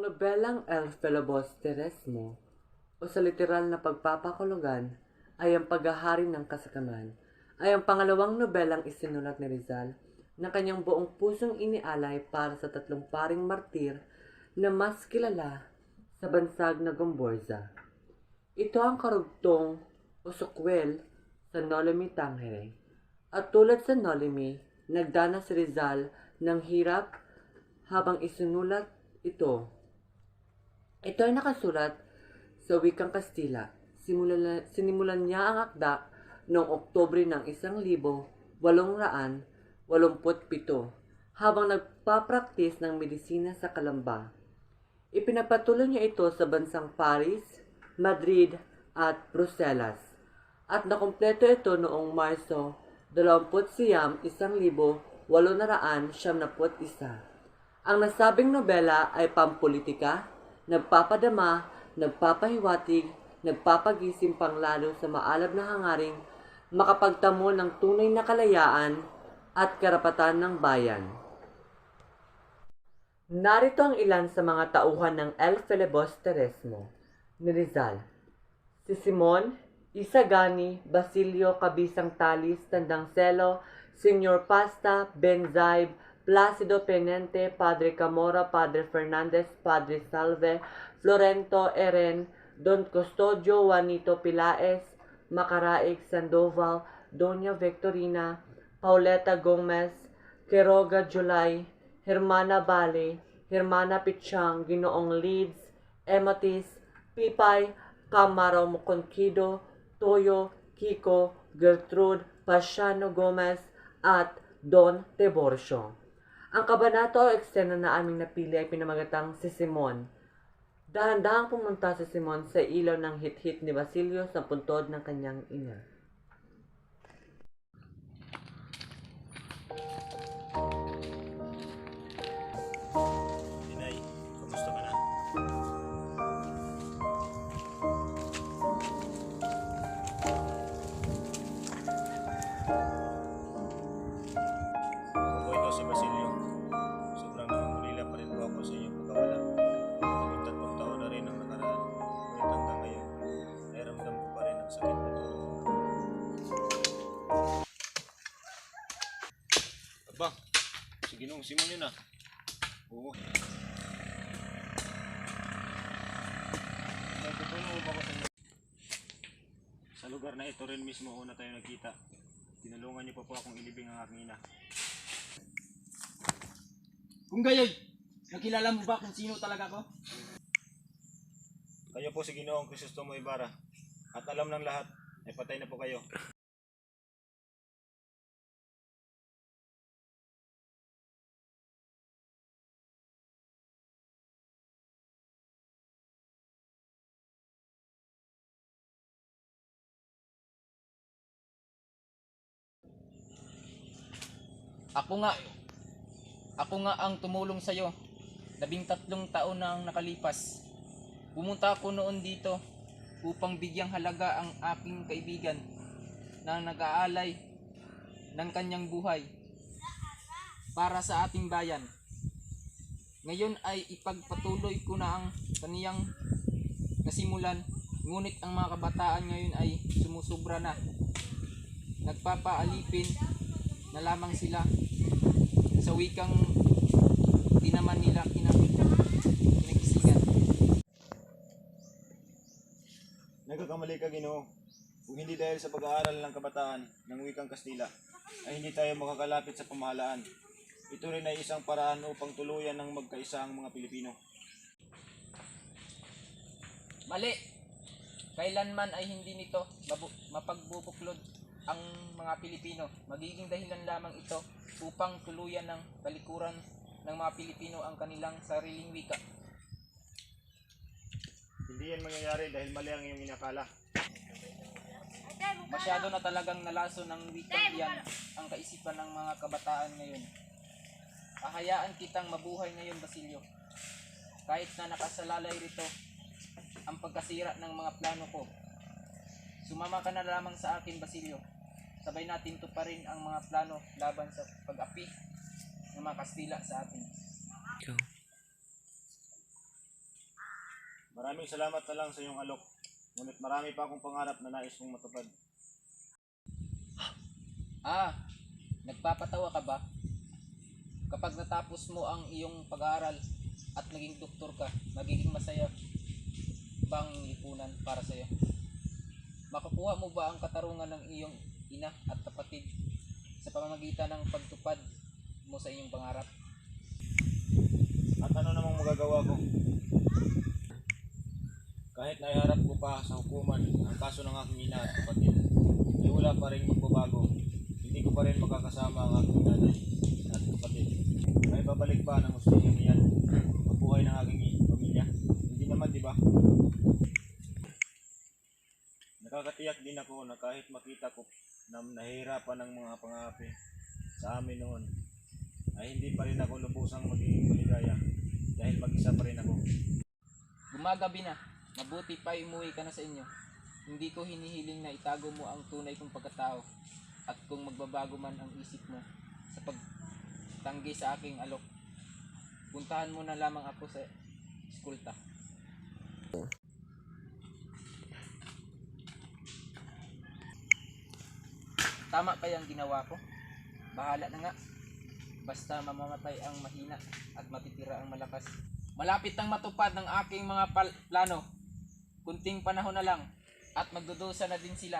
nobelang El Filibusterismo o sa literal na pagpapakulugan ay ang paghahari ng kasakaman ay ang pangalawang nobelang isinulat ni Rizal na kanyang buong pusong inialay para sa tatlong paring martir na mas kilala sa bansag na Gomborza. Ito ang karugtong o sukwel sa Nolimi Tangere. At tulad sa Nolimi, nagdanas si Rizal ng hirap habang isinulat ito. Ito ay nakasulat sa wikang Kastila. Sinimulan niya ang akda noong Oktubre ng 1887 habang nagpapraktis ng medisina sa Calamba. Ipinagpatuloy niya ito sa bansang Paris, Madrid at Bruselas at nakumpleto ito noong Marso 29, 1871. Ang nasabing nobela ay pampolitika, nagpapadama, nagpapahiwatig, nagpapagising panglalo sa maalab na hangaring makapagtamo ng tunay na kalayaan at karapatan ng bayan. Narito ang ilan sa mga tauhan ng El Filibusterismo ni Rizal. Si Simon Isagani, Basilio Cabisang Talis, Tandang Celo, Senyor Pasta, Benzaib, Placido Penente, Padre Camora, Padre Fernandez, Padre Salve, Florento Eren, Don Custodio Juanito Pilaes, Macaraig Sandoval, Doña Victorina, Pauleta Gomez, Quiroga Julay, Hermana Bale, Hermana Pichang, Ginoong Leeds, Ematis, Pipay, Camaro Muconquido, Toyo, Kiko, Gertrude, Pasiano Gomez, at Don Tiborcio. Ang kabanata o eksena na aming napili ay pinamagatang si Simon. Dahan-dahang pumunta si Simon sa ilaw ng hit-hit ni Basilio sa puntod ng kanyang ina. Inay, kumusta ka na? Ako po ito si Basilio. Sobrang nangungulila pa rin po ako sa inyong pagkawala. Maging 3 taon na rin ang nakaraan. Ngunit hanggang ngayon, ay ramdam ko pa rin ang sakit na tulog. Aba, si Ginoong Simon yun ah. Oo. Nagtutulong ba ko sa inyo? Sa lugar na ito rin mismo una tayo nagkita. Tinulungan niyo pa po akong ilibing ang aking ina. Kung gayoy, nakilala mo ba kung sino talaga ako? Kayo po si Ginoong Crisostomo Ibarra. At alam ng lahat, ay patay na po kayo. Ako nga ang tumulong sa'yo. 13 taon na ang nakalipas. Pumunta ako noon dito upang bigyang halaga ang aking kaibigan na nag-aalay ng kanyang buhay para sa ating bayan. Ngayon ay ipagpatuloy ko na ang kaniyang nasimulan, ngunit ang mga kabataan ngayon ay sumusubra na. Nagpapaalipin na lamang sila sa wikang di naman nila kinagisigan. Nagkakamali ka, Ginoo. Kung hindi dahil sa pag-aaral ng kabataan ng wikang Kastila, ay hindi tayo makakalapit sa pamahalaan. Ito rin ay isang paraan upang tuluyan ng magkaisa ang mga Pilipino. Mali! Kailanman ay hindi nito mapagbubuklod ang mga Pilipino. Magiging dahilan lamang ito upang tuluyan ng talikuran ng mga Pilipino ang kanilang sariling wika. Hindi yan mangyayari dahil mali ang iyong inakala. Masyado na talagang nalaso ng wikang iyan ang kaisipan ng mga kabataan ngayon. Hahayaan kitang mabuhay ngayon, Basilio. Kahit na nakasalalay rito ang pagkasira ng mga plano ko. Sumama ka na lamang sa akin, Basilio. Sabay natin tuparin ang mga plano laban sa pag-api ng mga Kastila sa atin. Maraming salamat na lang sa iyong alok. Ngunit marami pa akong pangarap na nais kong matupad. Nagpapatawa ka ba? Kapag natapos mo ang iyong pag-aaral at naging doktor ka, magiging masaya bang lipunan para sa iyo? Makukuha mo ba ang katarungan ng iyong ina at kapatid sa pamamagitan ng pagtupad mo sa iyong pangarap? At ano namang magagawa ko? Kahit naiharap ko pa sa hukuman ang kaso ng aking ina at kapatid, ay wala pa rin magbabago. Hindi ko pa rin makakasama ang aking nanay at kapatid. May babalik pa ng hustisya niyan ang buhay ng aking pamilya. Hindi naman, di ba? Nakakatiyak din ako na kahit makita ko na nahihirapan ng mga pangapi sa amin noon, ay hindi pa rin ako lubusang magiging maligaya dahil mag-isa pa rin ako. Gumagabi na, mabuti pa umuwi ka na sa inyo. Hindi ko hinihiling na itago mo ang tunay kong pagkatao at kung magbabago man ang isip mo sa pagtanggi sa aking alok, puntahan mo na lamang ako sa eskulta. Tama kaya ang ginawa ko? Bahala na nga. Basta mamamatay ang mahina at matitira ang malakas. Malapit nang matupad ng aking mga plano. Kunting panahon na lang at magdudusa na din sila.